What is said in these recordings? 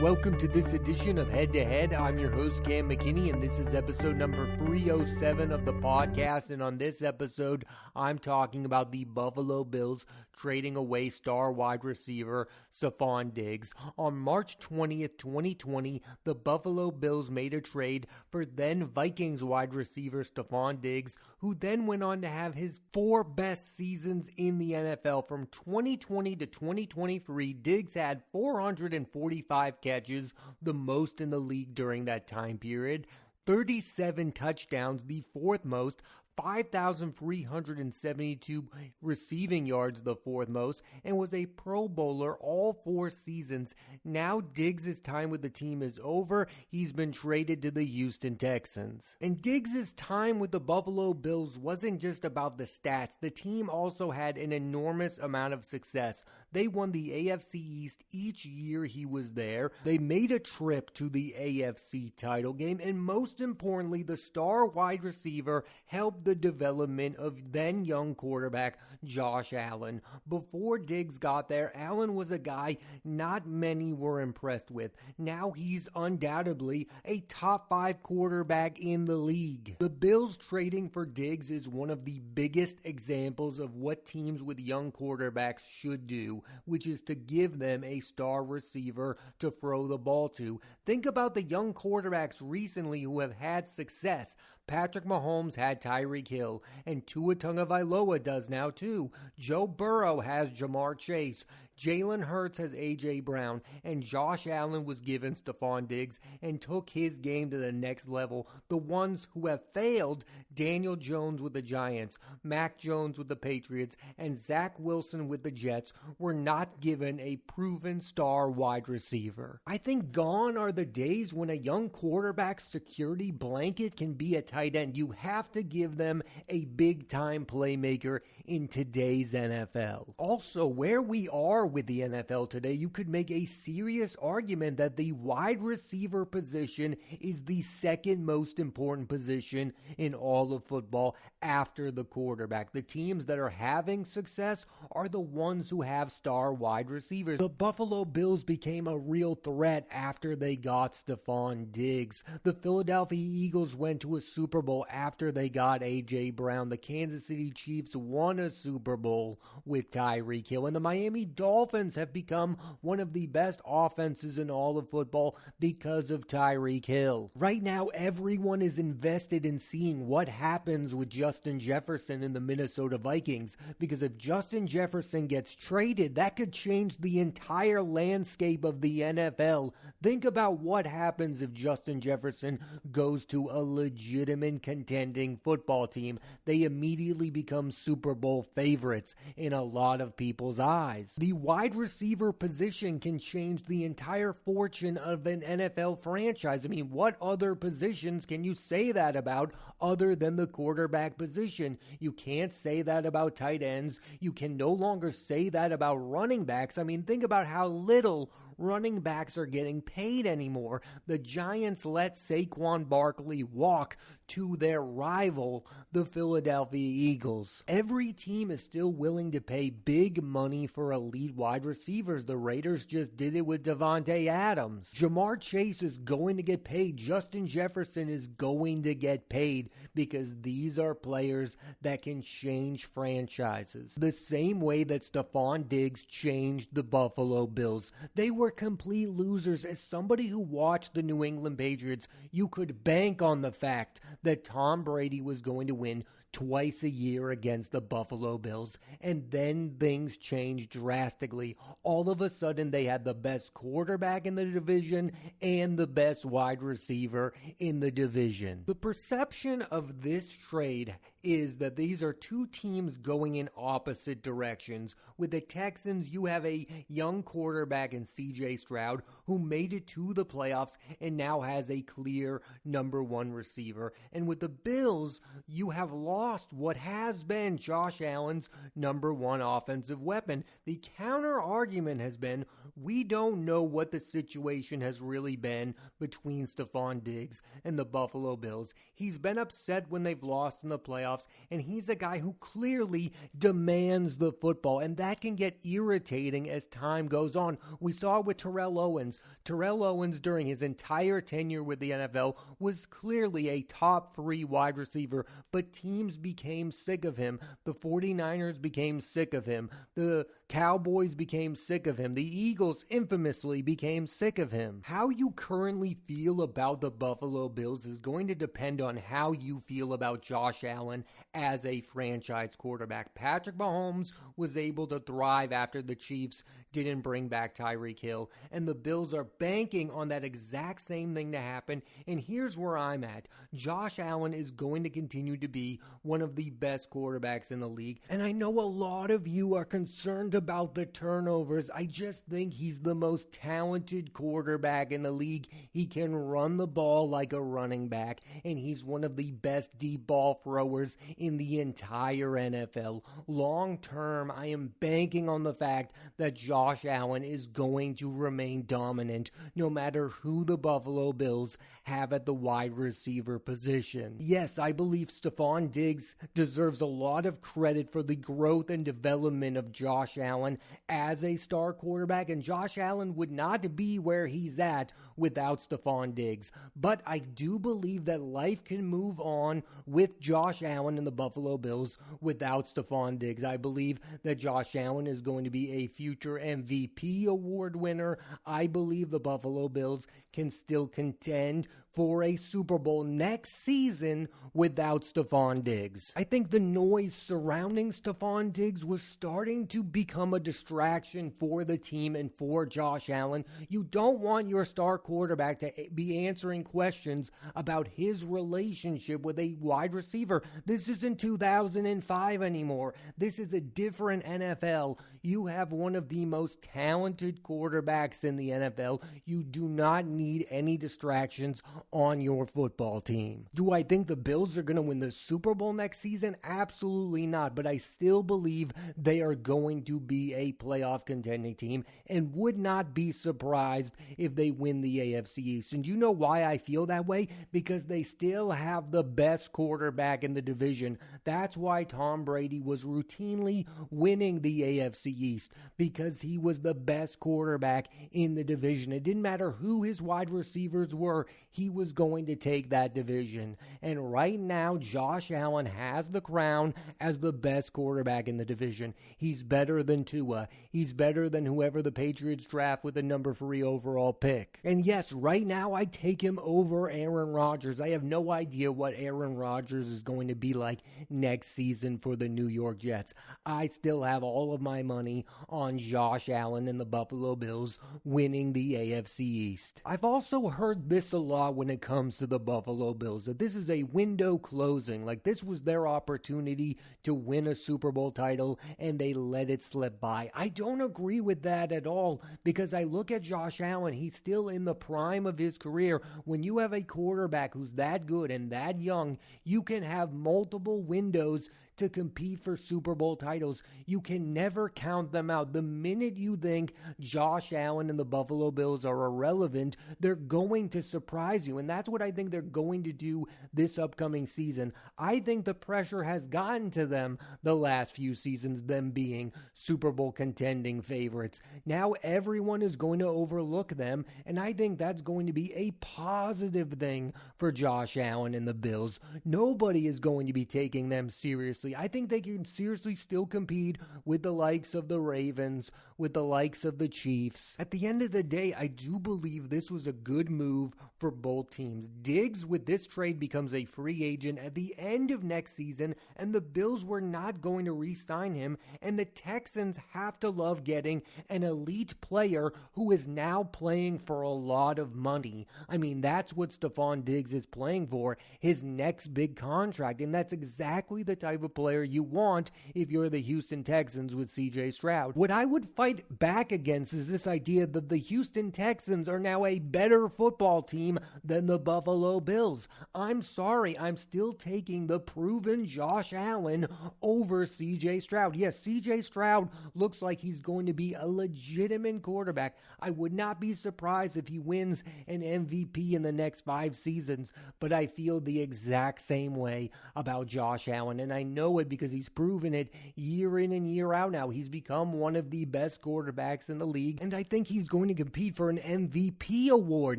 Welcome to this edition of Head to Head. I'm your host, Cam McKinney, and this is episode number 307 of the podcast. And on this episode, I'm talking about the Buffalo Bills trading away star wide receiver Stefon Diggs. On March 20th, 2020, the Buffalo Bills made a trade for then Vikings wide receiver Stefon Diggs, who then went on to have his 4 best seasons in the NFL. From 2020 to 2023, Diggs had 445 catches, the most in the league during that time period, 37 touchdowns, the 4th most, 5,372 receiving yards, the 4th most, and was a Pro Bowler all 4 seasons. Now Diggs' time with the team is over. He's been traded to the Houston Texans. And Diggs' time with the Buffalo Bills wasn't just about the stats. The team also had an enormous amount of success. They won the AFC East each year he was there. They made a trip to the AFC title game, and most importantly, the star wide receiver helped the development of then young quarterback Josh Allen. Before Diggs got there, Allen was a guy not many were impressed with. Now he's undoubtedly a top 5 quarterback in the league. The Bills trading for Diggs is one of the biggest examples of what teams with young quarterbacks should do, which is to give them a star receiver to throw the ball to. Think about the young quarterbacks recently who have had success. Patrick Mahomes had Tyreek Hill, and Tua Tagovailoa does now too. Joe Burrow has Jamar Chase. Jalen Hurts has A.J. Brown, and Josh Allen was given Stefon Diggs and took his game to the next level. The ones who have failed, Daniel Jones with the Giants, Mac Jones with the Patriots, and Zach Wilson with the Jets, were not given a proven star wide receiver. I think gone are the days when a young quarterback security blanket can be a tight end. You have to give them a big-time playmaker in today's NFL. Also, where we are with the NFL today, you could make a serious argument that the wide receiver position is the second most important position in all of football after the quarterback. The teams that are having success are the ones who have star wide receivers. The Buffalo Bills became a real threat after they got Stefon Diggs. The Philadelphia Eagles went to a Super Bowl after they got A.J. Brown. The Kansas City Chiefs won a Super Bowl with Tyreek Hill, and the Miami Dolphins have become one of the best offenses in all of football because of Tyreek Hill. Right now, everyone is invested in seeing what happens with Justin Jefferson in the Minnesota Vikings, because if Justin Jefferson gets traded, that could change the entire landscape of the NFL. Think about what happens if Justin Jefferson goes to a legitimate contending football team. They immediately become Super Bowl favorites in a lot of people's eyes. The wide receiver position can change the entire fortune of an NFL franchise. I mean, what other positions can you say that about other than the quarterback position? You can't say that about tight ends. You can no longer say that about running backs. I mean, think about how little running backs are getting paid anymore. The Giants let Saquon Barkley walk to their rival, the Philadelphia Eagles. Every team is still willing to pay big money for elite wide receivers. The Raiders just did it with Devontae Adams. Jamar Chase is going to get paid. Justin Jefferson is going to get paid because these are players that can change franchises. The same way that Stefon Diggs changed the Buffalo Bills. They were complete losers. As somebody who watched the New England Patriots, you could bank on the fact that Tom Brady was going to win twice a year against the Buffalo Bills, and then things changed drastically. All of a sudden, they had the best quarterback in the division and the best wide receiver in the division. The perception of this trade is that these are two teams going in opposite directions. With the Texans, you have a young quarterback in C.J. Stroud who made it to the playoffs and now has a clear number one receiver. And with the Bills, you have lost lost what has been Josh Allen's number one offensive weapon. The counter argument has been, we don't know what the situation has really been between Stefon Diggs and the Buffalo Bills. He's been upset when they've lost in the playoffs, and he's a guy who clearly demands the football, and that can get irritating as time goes on. We saw it with Terrell Owens. Terrell Owens, during his entire tenure with the NFL, was clearly a top 3 wide receiver, but teams became sick of him. The 49ers became sick of him. The Cowboys became sick of him. The Eagles infamously became sick of him. How you currently feel about the Buffalo Bills is going to depend on how you feel about Josh Allen as a franchise quarterback. Patrick Mahomes was able to thrive after the Chiefs didn't bring back Tyreek Hill, and the Bills are banking on that exact same thing to happen, and here's where I'm at. Josh Allen is going to continue to be one of the best quarterbacks in the league, and I know a lot of you are concerned about the turnovers. I just think he's the most talented quarterback in the league. He can run the ball like a running back, and he's one of the best deep ball throwers in the entire NFL. Long term, I am banking on the fact that Josh Allen is going to remain dominant no matter who the Buffalo Bills have at the wide receiver position. Yes, I believe Stefon Diggs deserves a lot of credit for the growth and development of Josh Allen as a star quarterback, and Josh Allen would not be where he's at without Stefon Diggs. But I do believe that life can move on with Josh Allen and the Buffalo Bills without Stefon Diggs. I believe that Josh Allen is going to be a future MVP award winner. I believe the Buffalo Bills can still contend for a Super Bowl next season without Stefon Diggs. I think the noise surrounding Stefon Diggs was starting to become a distraction for the team and for Josh Allen. You don't want your star quarterback to be answering questions about his relationship with a wide receiver. This isn't 2005 anymore. This is a different NFL. You have one of the most talented quarterbacks in the NFL. You do not need any distractions on your football team. Do I think the Bills are going to win the Super Bowl next season? Absolutely not, but I still believe they are going to be a playoff contending team and would not be surprised if they win the AFC East. And you know why I feel that way? Because they still have the best quarterback in the division. That's why Tom Brady was routinely winning the AFC East, because he was the best quarterback in the division. It didn't matter who his wide receivers were, he was going to take that division. And right now, Josh Allen has the crown as the best quarterback in the division. He's better than Tua. He's better than whoever the Patriots draft with the number 3 overall pick. And yes, right now I take him over Aaron Rodgers. I have no idea what Aaron Rodgers is going to be like next season for the New York Jets. I still have all of my money on Josh Allen and the Buffalo Bills winning the AFC East. I've also heard this a lot when it comes to the Buffalo Bills, that this is a window closing, like this was their opportunity to win a Super Bowl title and they let it slip by. I don't agree with that at all, because I look at Josh Allen, he's still in the prime of his career. When you have a quarterback who's that good and that young, you can have multiple windows to compete for Super Bowl titles. You can never count them out. The minute you think Josh Allen and the Buffalo Bills are irrelevant, they're going to surprise you. And that's what I think they're going to do this upcoming season. I think the pressure has gotten to them the last few seasons, them being Super Bowl contending favorites. Now everyone is going to overlook them, and I think that's going to be a positive thing for Josh Allen and the Bills. Nobody is going to be taking them seriously. I think they can seriously still compete with the likes of the Ravens, with the likes of the Chiefs. At the end of the day, I do believe this was a good move for both teams. Diggs, with this trade, becomes a free agent at the end of next season, and the Bills were not going to re-sign him, and the Texans have to love getting an elite player who is now playing for a lot of money. I mean, that's what Stefon Diggs is playing for, his next big contract, and that's exactly the type of player you want if you're the Houston Texans with CJ Stroud. What I would fight back against is this idea that the Houston Texans are now a better football team than the Buffalo Bills. I'm sorry, I'm still taking the proven Josh Allen over CJ Stroud. Yes, CJ Stroud looks like he's going to be a legitimate quarterback. I would not be surprised if he wins an MVP in the next 5 seasons, but I feel the exact same way about Josh Allen, and I know it because he's proven it year in and year out now. He's become one of the best quarterbacks in the league, and I think he's going to compete for an MVP award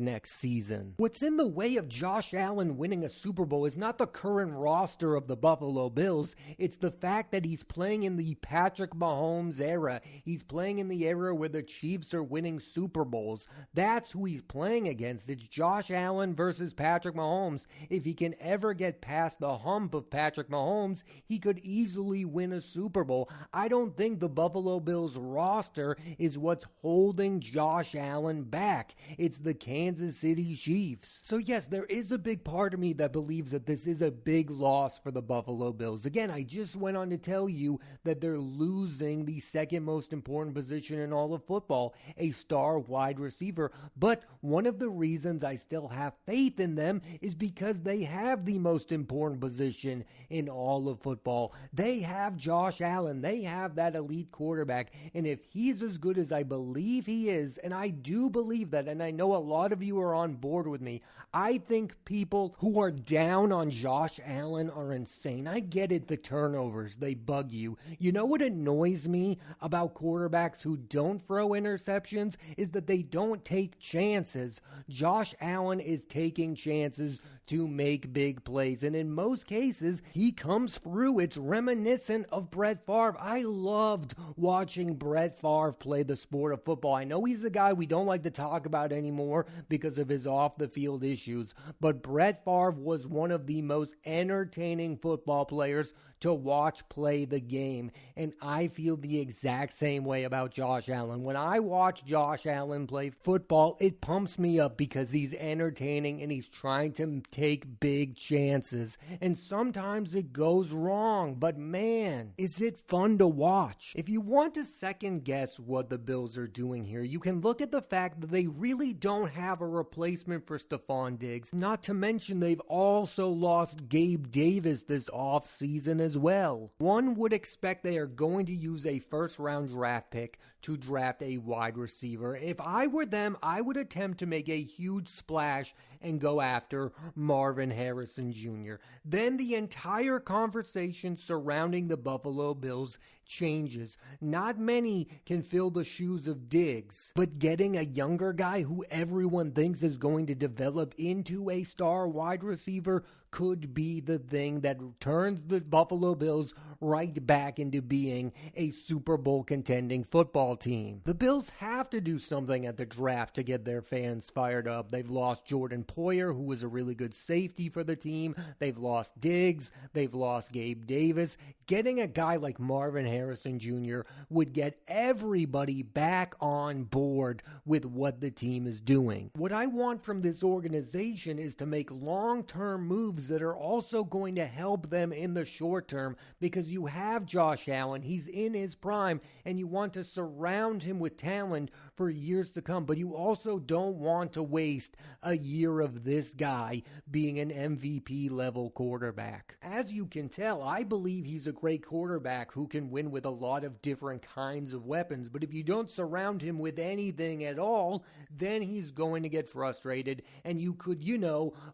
next season. What's in the way of Josh Allen winning a Super Bowl is not the current roster of the Buffalo Bills. It's the fact that he's playing in the Patrick Mahomes era. He's playing in the era where the Chiefs are winning Super Bowls. That's who he's playing against. It's Josh Allen versus Patrick Mahomes. If he can ever get past the hump of Patrick Mahomes, he could easily win a Super Bowl. I don't think the Buffalo Bills roster is what's holding Josh Allen back. It's the Kansas City Chiefs. So yes, there is a big part of me that believes that this is a big loss for the Buffalo Bills. Again, I just went on to tell you that they're losing the second most important position in all of football, a star wide receiver. But one of the reasons I still have faith in them is because they have the most important position in all of football. They have Josh Allen. They have that elite quarterback. And if he's as good as I believe he is, and I do believe that, and I know a lot of you are on board with me, I think people who are down on Josh Allen are insane. I get it, the turnovers, they bug you. You know what annoys me about quarterbacks who don't throw interceptions is that they don't take chances. Josh Allen is taking chances to make big plays, and in most cases, he comes through. It's reminiscent of Brett Favre. I loved watching Brett Favre play the sport of football. I know he's a guy we don't like to talk about anymore because of his off-the-field issues, but Brett Favre was one of the most entertaining football players to watch play the game, and I feel the exact same way about Josh Allen. When I watch Josh Allen play football, it pumps me up because he's entertaining and he's trying to take big chances, and sometimes it goes wrong, but man, is it fun to watch. If you want to second guess what the Bills are doing here, you can look at the fact that they really don't have a replacement for Stefon Diggs, not to mention they've also lost Gabe Davis this offseason as well. One would expect they are going to use a first-round draft pick to draft a wide receiver. If I were them, I would attempt to make a huge splash and go after Marvin Harrison Jr. Then the entire conversation surrounding the Buffalo Bills changes. Not many can fill the shoes of Diggs, but getting a younger guy who everyone thinks is going to develop into a star wide receiver could be the thing that turns the Buffalo Bills right back into being a Super Bowl contending football team. The Bills have to do something at the draft to get their fans fired up. They've lost Jordan Poyer, who was a really good safety for the team. They've lost Diggs. They've lost Gabe Davis. Getting a guy like Marvin Harrison Jr. would get everybody back on board with what the team is doing. What I want from this organization is to make long-term moves that are also going to help them in the short term, because you have Josh Allen, he's in his prime, and you want to surround him with talent for years to come, but you also don't want to waste a year of this guy being an MVP level quarterback. As you can tell, I believe he's a great quarterback who can win with a lot of different kinds of weapons, but if you don't surround him with anything at all, then he's going to get frustrated and you could,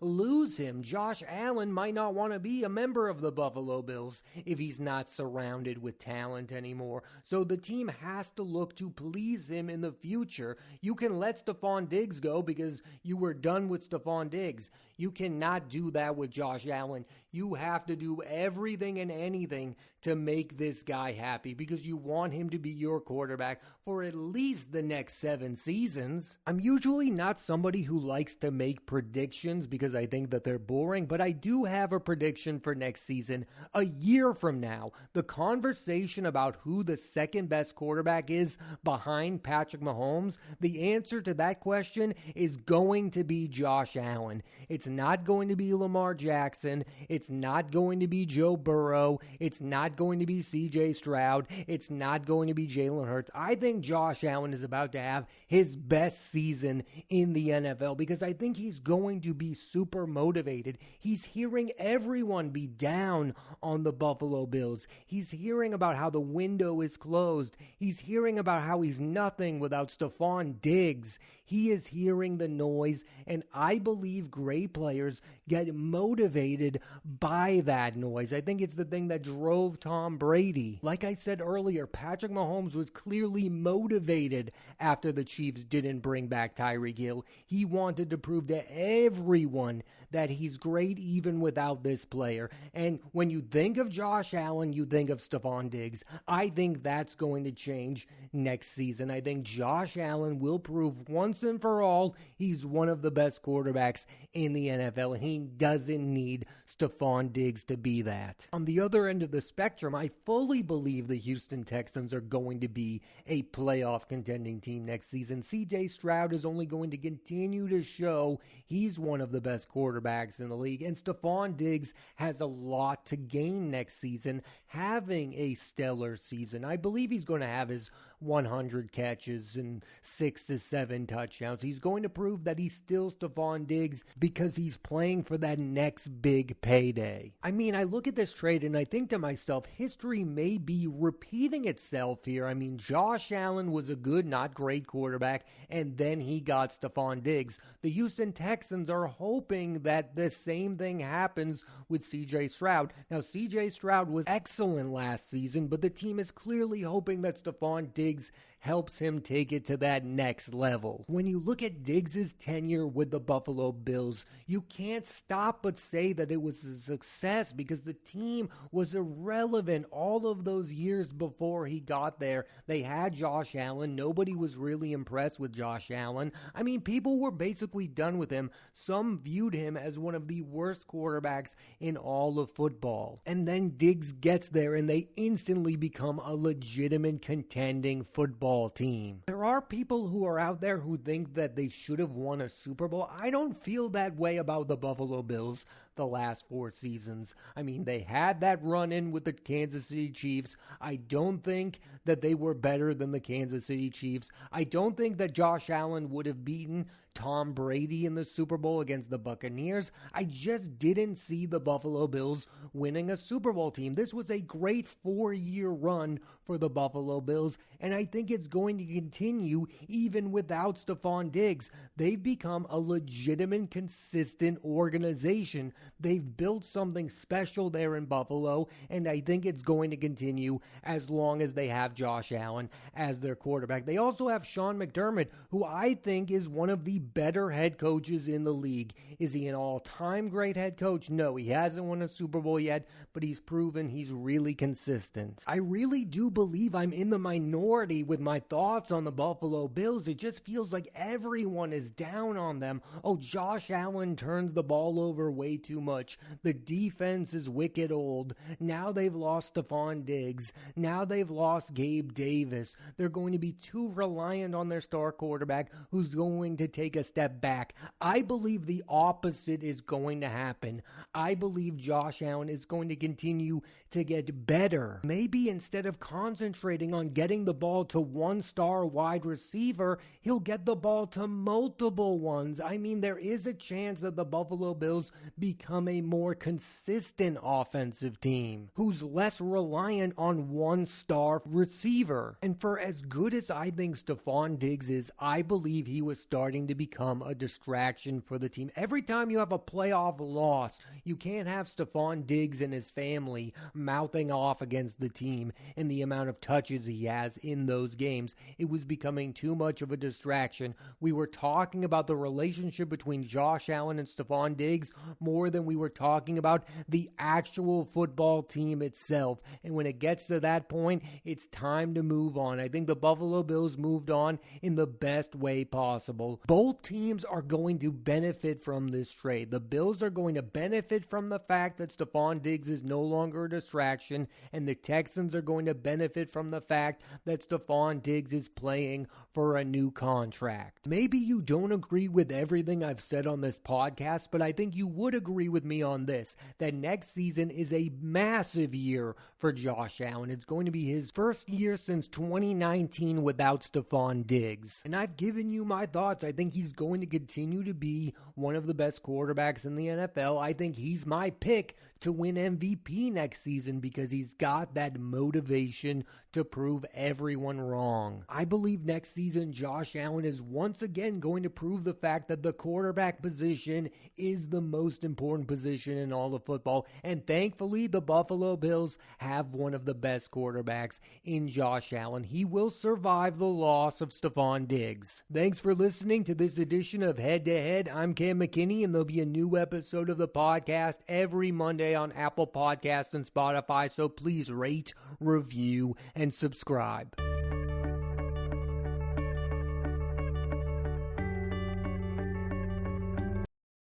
lose him. Josh Allen might not want to be a member of the Buffalo Bills if he's not surrounded with talent anymore. So the team has to look to please him in the future. You can let Stefon Diggs go because you were done with Stefon Diggs. You cannot do that with Josh Allen. You have to do everything and anything to make this guy happy because you want him to be your quarterback for at least the next 7 seasons. I'm usually not somebody who likes to make predictions because I think that they're boring, but I do have a prediction for next season. A year from now, the conversation about who the second best quarterback is behind Patrick Mahomes Mahomes? The answer to that question is going to be Josh Allen. It's not going to be Lamar Jackson. It's not going to be Joe Burrow. It's not going to be CJ Stroud. It's not going to be Jalen Hurts. I think Josh Allen is about to have his best season in the NFL because I think he's going to be super motivated. He's hearing everyone be down on the Buffalo Bills. He's hearing about how the window is closed. He's hearing about how he's nothing without Stefon Diggs. He is hearing the noise, and I believe great players get motivated by that noise. I think it's the thing that drove Tom Brady. Like I said earlier, Patrick Mahomes was clearly motivated after the Chiefs didn't bring back Tyreek Hill. He wanted to prove to everyone that he's great even without this player. And when you think of Josh Allen, you think of Stefon Diggs. I think that's going to change next season. I think Josh Allen will prove once and for all he's one of the best quarterbacks in the NFL, and he doesn't need Stefon Diggs to be that. On the other end of the spectrum, I fully believe the Houston Texans are going to be a playoff contending team next season. CJ Stroud is only going to continue to show he's one of the best quarterbacks in the league, and Stefon Diggs has a lot to gain next season, having a stellar season. I believe he's going to have his 100 catches and 6 to 7 touchdowns. He's going to prove that he's still Stefon Diggs because he's playing for that next big payday. I mean, I look at this trade and I think to myself, history may be repeating itself here. I mean, Josh Allen was a good, not great quarterback, and then he got Stefon Diggs. The Houston Texans are hoping that the same thing happens with CJ Stroud. Now, CJ Stroud was excellent last season, but the team is clearly hoping that Stefon Diggs helps him take it to that next level. When you look at Diggs' tenure with the Buffalo Bills, you can't stop but say that it was a success because the team was irrelevant all of those years before he got there. They had Josh Allen. Nobody was really impressed with Josh Allen. I mean, people were basically done with him. Some viewed him as one of the worst quarterbacks in all of football. And then Diggs gets there and they instantly become a legitimate contending football team. There are people who are out there who think that they should have won a Super Bowl. I don't feel that way about the Buffalo Bills the last 4 seasons. I mean, they had that run-in with the Kansas City Chiefs. I don't think that they were better than the Kansas City Chiefs. I don't think that Josh Allen would have beaten Tom Brady in the Super Bowl against the Buccaneers. I just didn't see the Buffalo Bills winning a Super Bowl team. This was a great 4-year run for the Buffalo Bills, and I think it's going to continue even without Stefon Diggs. They've become a legitimate, consistent organization. They've built something special there in Buffalo, and I think it's going to continue as long as they have Josh Allen as their quarterback. They also have Sean McDermott, who I think is one of the better head coaches in the league. Is he an all-time great head coach? No, he hasn't won a Super Bowl yet, but he's proven he's really consistent. I really do believe I'm in the minority with my thoughts on the Buffalo Bills. It just feels like everyone is down on them. Oh, Josh Allen turns the ball over way too much. The defense is wicked old. Now they've lost Stefon Diggs. Now they've lost Gabe Davis. They're going to be too reliant on their star quarterback who's going to take a step back. I believe the opposite is going to happen. I believe Josh Allen is going to continue to get better. Maybe instead of concentrating on getting the ball to one star wide receiver, he'll get the ball to multiple ones. I mean, there is a chance that the Buffalo Bills become a more consistent offensive team who's less reliant on one star receiver. And for as good as I think Stefon Diggs is, I believe he was starting to become a distraction for the team. Every time you have a playoff loss, you can't have Stefon Diggs and his family mouthing off against the team and the amount of touches he has in those games. It was becoming too much of a distraction. We were talking about the relationship between Josh Allen and Stefon Diggs more more than we were talking about the actual football team itself. And when it gets to that point, it's time to move on. I think the Buffalo Bills moved on in the best way possible. Both teams are going to benefit from this trade. The Bills are going to benefit from the fact that Stefon Diggs is no longer a distraction, and the Texans are going to benefit from the fact that Stefon Diggs is playing for a new contract. Maybe you don't agree with everything I've said on this podcast, but I think you would agree with me on this, that next season is a massive year for Josh Allen. It's going to be his first year since 2019 without Stefon Diggs. And I've given you my thoughts. I think he's going to continue to be one of the best quarterbacks in the NFL. I think he's my pick to win MVP next season because he's got that motivation to prove everyone wrong. I believe next season Josh Allen is once again going to prove the fact that the quarterback position is the most important position in all of football, and thankfully the Buffalo Bills have one of the best quarterbacks in Josh Allen. He will survive the loss of Stefon Diggs. Thanks for listening to this edition of Head to Head. I'm Cam McKinney, and there'll be a new episode of the podcast every Monday on Apple Podcasts and Spotify, so please rate, review, and subscribe.